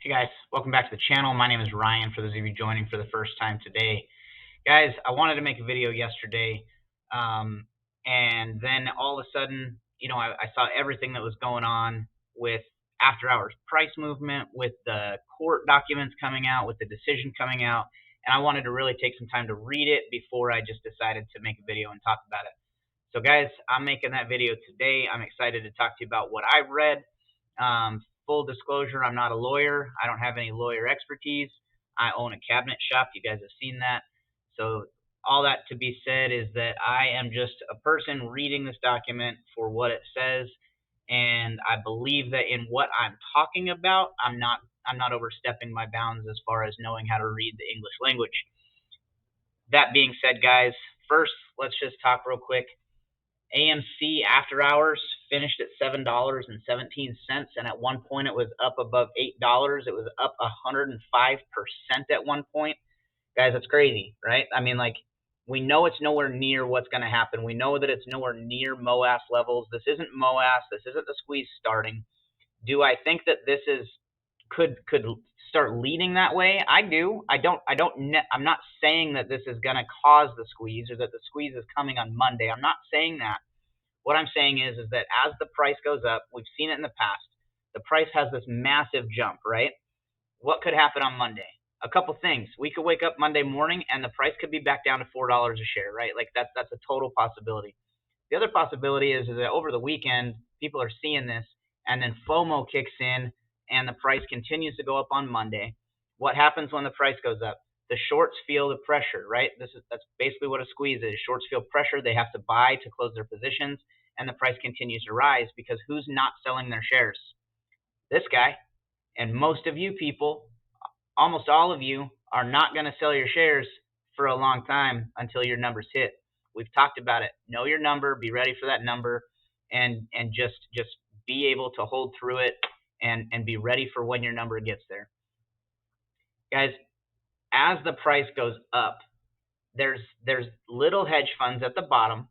Hey guys, welcome back to the channel. My name is Ryan, for those of you joining for the first time today. Guys, I wanted to make a video yesterday, and then all of a sudden, I saw everything that was going on with after hours price movement, with the court documents coming out, with the decision coming out, and I wanted to really take some time to read it before I just decided to make a video and talk about it. So guys, I'm making that video today. I'm excited to talk to you about what I've read. Full disclosure, I'm not a lawyer. I don't have any lawyer expertise. I own a cabinet shop. You guys have seen that. So all that to be said is that I am just a person reading this document for what it says, and I believe that in what I'm talking about, I'm not overstepping my bounds as far as knowing how to read the English language. That being said, guys, first let's just talk real quick. AMC after hours finished at $7.17, and at one point it was up above $8. It was up 105% at one point. Guys, that's crazy, right? I mean, like, we know it's nowhere near what's going to happen. We know that it's nowhere near MOAS levels. This isn't MOAS. This isn't the squeeze starting. Do I think that this could start leading that way? I do. I'm not saying that this is going to cause the squeeze or that the squeeze is coming on Monday. I'm not saying that. What I'm saying is that as the price goes up, we've seen it in the past, the price has this massive jump, right? What could happen on Monday? A couple things. We could wake up Monday morning and the price could be back down to $4 a share, right? Like that's a total possibility. The other possibility is that over the weekend, people are seeing this, and then FOMO kicks in and the price continues to go up on Monday. What happens when the price goes up? The shorts feel the pressure, right? That's basically what a squeeze is. Shorts feel pressure. They have to buy to close their positions, and the price continues to rise because who's not selling their shares? This guy. And most of you people, almost all of you, are not going to sell your shares for a long time until your numbers hit. We've talked about it. Know your number, be ready for that number, and just be able to hold through it and be ready for when your number gets there. Guys, as the price goes up, there's little hedge funds at the bottom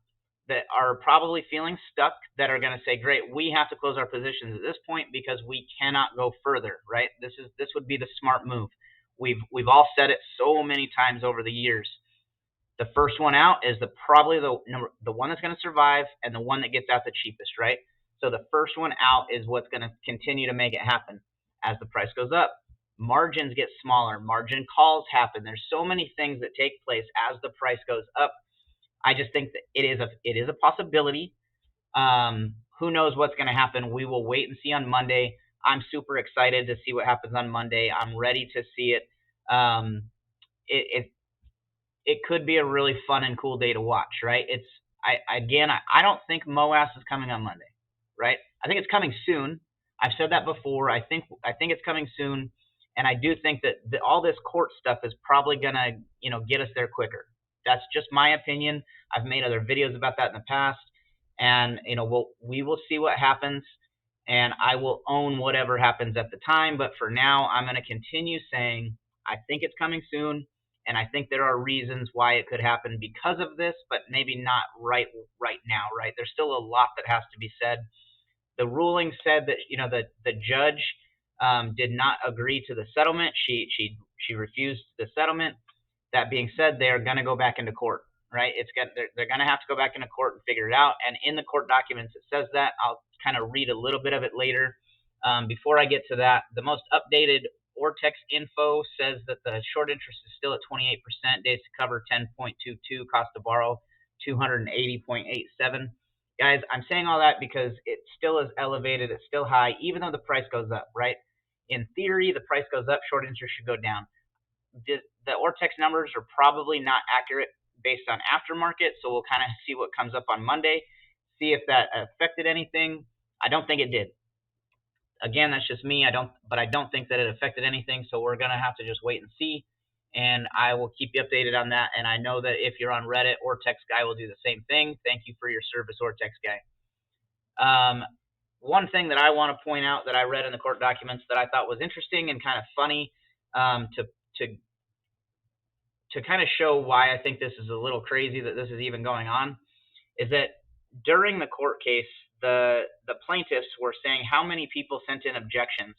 that are probably feeling stuck, that are going to say, great, we have to close our positions at this point because we cannot go further, right? This would be the smart move. We've all said it so many times over the years. The first one out is probably the one that's going to survive, and the one that gets out the cheapest, right? So the first one out is what's going to continue to make it happen. As the price goes up, margins get smaller, margin calls happen. There's so many things that take place as the price goes up. I just think that it is a possibility. Who knows what's going to happen? We will wait and see on Monday. I'm super excited to see what happens on Monday. I'm ready to see it. It could be a really fun and cool day to watch, right? I don't think MOAS is coming on Monday, right? I think it's coming soon. I've said that before. I think it's coming soon, and I do think that all this court stuff is probably gonna, get us there quicker. That's just my opinion. I've made other videos about that in the past, and we will see what happens, and I will own whatever happens at the time. But for now, I'm going to continue saying I think it's coming soon, and I think there are reasons why it could happen because of this, but maybe not right now, right? There's still a lot that has to be said. The ruling said that the judge did not agree to the settlement. She refused the settlement. That being said, they're going to go back into court, right? They're going to have to go back into court and figure it out. And in the court documents, it says that. I'll kind of read a little bit of it later. Before I get to that, the most updated Ortex info says that the short interest is still at 28%, days to cover 10.22, cost to borrow 280.87. Guys, I'm saying all that because it still is elevated. It's still high, even though the price goes up, right? In theory, the price goes up, short interest should go down. The Ortex numbers are probably not accurate based on aftermarket, so we'll kind of see what comes up on Monday, see if that affected anything. I don't think it did. Again, that's just me. But I don't think that it affected anything, so we're going to have to just wait and see, and I will keep you updated on that. And I know that if you're on Reddit, Ortex guy will do the same thing. Thank you for your service, Ortex guy. One thing that I want to point out that I read in the court documents that I thought was interesting and kind of funny, to kind of show why I think this is a little crazy that this is even going on, is that during the court case, the plaintiffs were saying how many people sent in objections,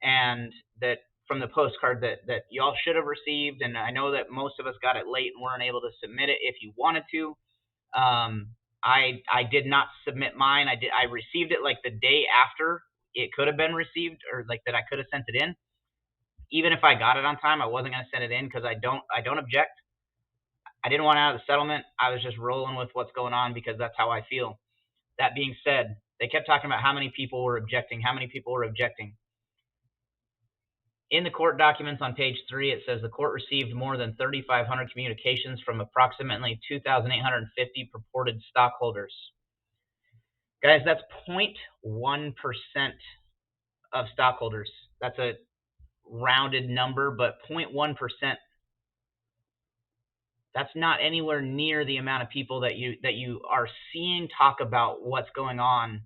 and that from the postcard that y'all should have received. And I know that most of us got it late and weren't able to submit it if you wanted to. I did not submit mine. I received it like the day after it could have been received, or like that I could have sent it in. Even if I got it on time, I wasn't going to send it in because I don't object. I didn't want out of the settlement. I was just rolling with what's going on because that's how I feel. That being said, they kept talking about how many people were objecting, how many people were objecting. In the court documents on page 3, it says the court received more than 3,500 communications from approximately 2,850 purported stockholders. Guys, that's 0.1% of stockholders. That's a rounded number, but 0.1%. That's not anywhere near the amount of people that you are seeing talk about what's going on,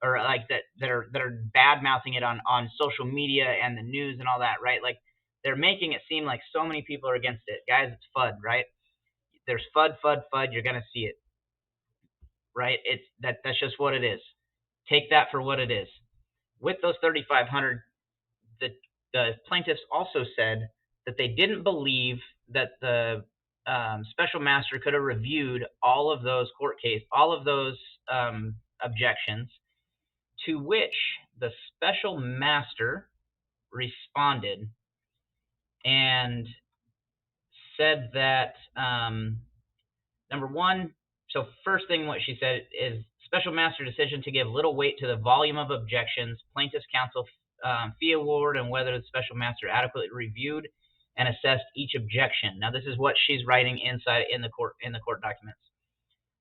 or like that are bad mouthing it on social media and the news and all that, right? Like they're making it seem like so many people are against it. Guys, it's FUD, right? There's FUD, you're gonna see it. Right? That's just what it is. Take that for what it is. With those 3,500, the plaintiffs also said that they didn't believe that the special master could have reviewed all of those objections, to which the special master responded and said that number one, so first thing what she said is special master decision to give little weight to the volume of objections, plaintiff's counsel fee award, and whether the special master adequately reviewed and assessed each objection. Now this is what she's writing inside in the court documents.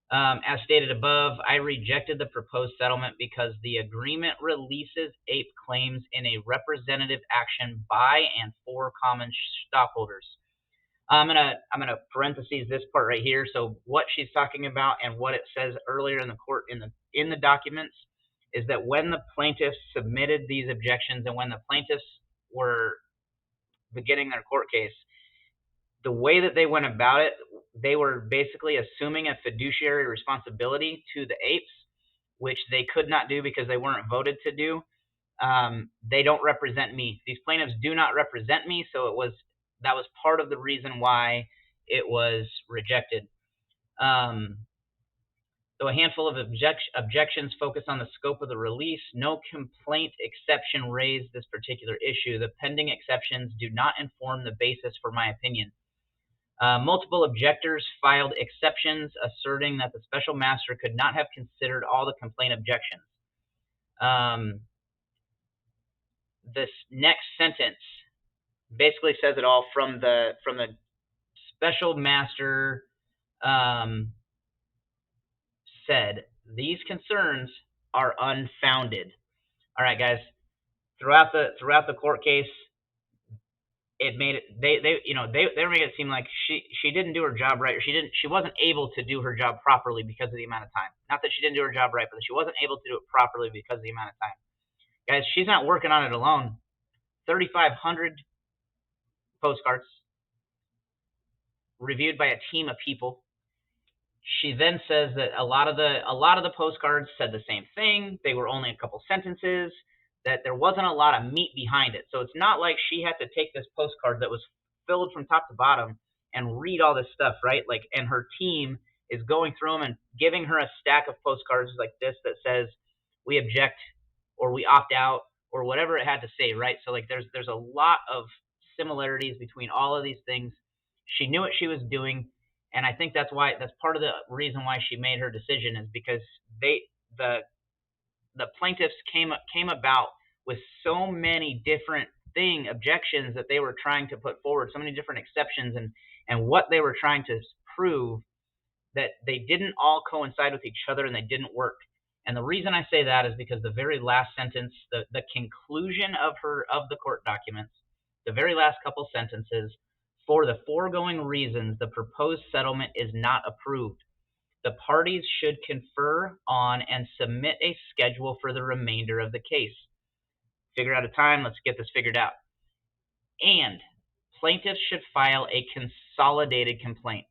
As stated above, I rejected the proposed settlement because the agreement releases APE claims in a representative action by and for common stockholders. I'm gonna parentheses this part right here. So what she's talking about and what it says earlier in the court in the documents is that when the plaintiffs submitted these objections and when the plaintiffs were beginning their court case, the way that they went about it, they were basically assuming a fiduciary responsibility to the apes, which they could not do because they weren't voted to do. They don't represent me. These plaintiffs do not represent me, so that was part of the reason why it was rejected. Though a handful of objections focus on the scope of the release, no complaint exception raised this particular issue. The pending exceptions do not inform the basis for my opinion. Multiple objectors filed exceptions asserting that the special master could not have considered all the complaint objections. This next sentence basically says it all. From the special master said these concerns are unfounded. All right, guys. Throughout the court case, it made it they were making it seem like she didn't do her job right, or she wasn't able to do her job properly because of the amount of time. Not that she didn't do her job right, but that she wasn't able to do it properly because of the amount of time. Guys, she's not working on it alone. 3,500 postcards reviewed by a team of people. She then says that a lot of the postcards said the same thing. They were only a couple sentences, that there wasn't a lot of meat behind it. So it's not like she had to take this postcard that was filled from top to bottom and read all this stuff, right? Like, and her team is going through them and giving her a stack of postcards like this that says we object or we opt out or whatever it had to say, right? So like there's a lot of similarities between all of these things. She knew what she was doing, and I think that's part of the reason why she made her decision, is because the plaintiffs came about with so many different objections that they were trying to put forward, so many different exceptions, and what they were trying to prove, that they didn't all coincide with each other and they didn't work. And the reason I say that is because the very last sentence, the conclusion of the court documents, the very last couple sentences, for the foregoing reasons, the proposed settlement is not approved. The parties should confer on and submit a schedule for the remainder of the case. Figure out a time. Let's get this figured out. And plaintiffs should file a consolidated complaint.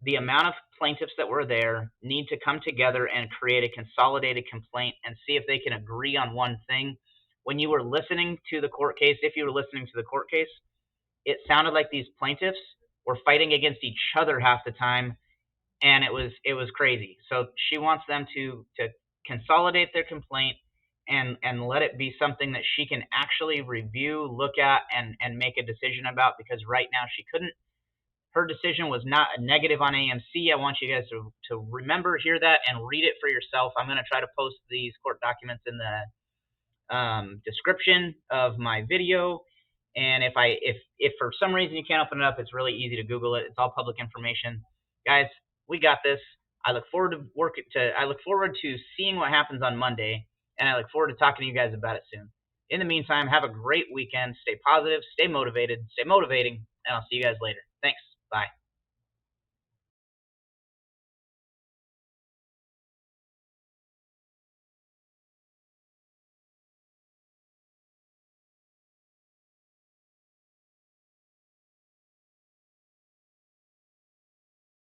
The amount of plaintiffs that were there need to come together and create a consolidated complaint and see if they can agree on one thing. when you were listening to the court case, if you were listening to the court case, it sounded like these plaintiffs were fighting against each other half the time, and it was crazy. So she wants them to consolidate their complaint and let it be something that she can actually review, look at, and make a decision about, because right now she couldn't. Her decision was not a negative on AMC. I want you guys to remember, hear that, and read it for yourself. I'm going to try to post these court documents in the description of my video. And if for some reason you can't open it up, it's really easy to Google it. It's all public information. Guys, we got this. I look forward to seeing what happens on Monday, and I look forward to talking to you guys about it soon. In the meantime, have a great weekend. Stay positive, stay motivated, stay motivating, and I'll see you guys later. Thanks. Bye.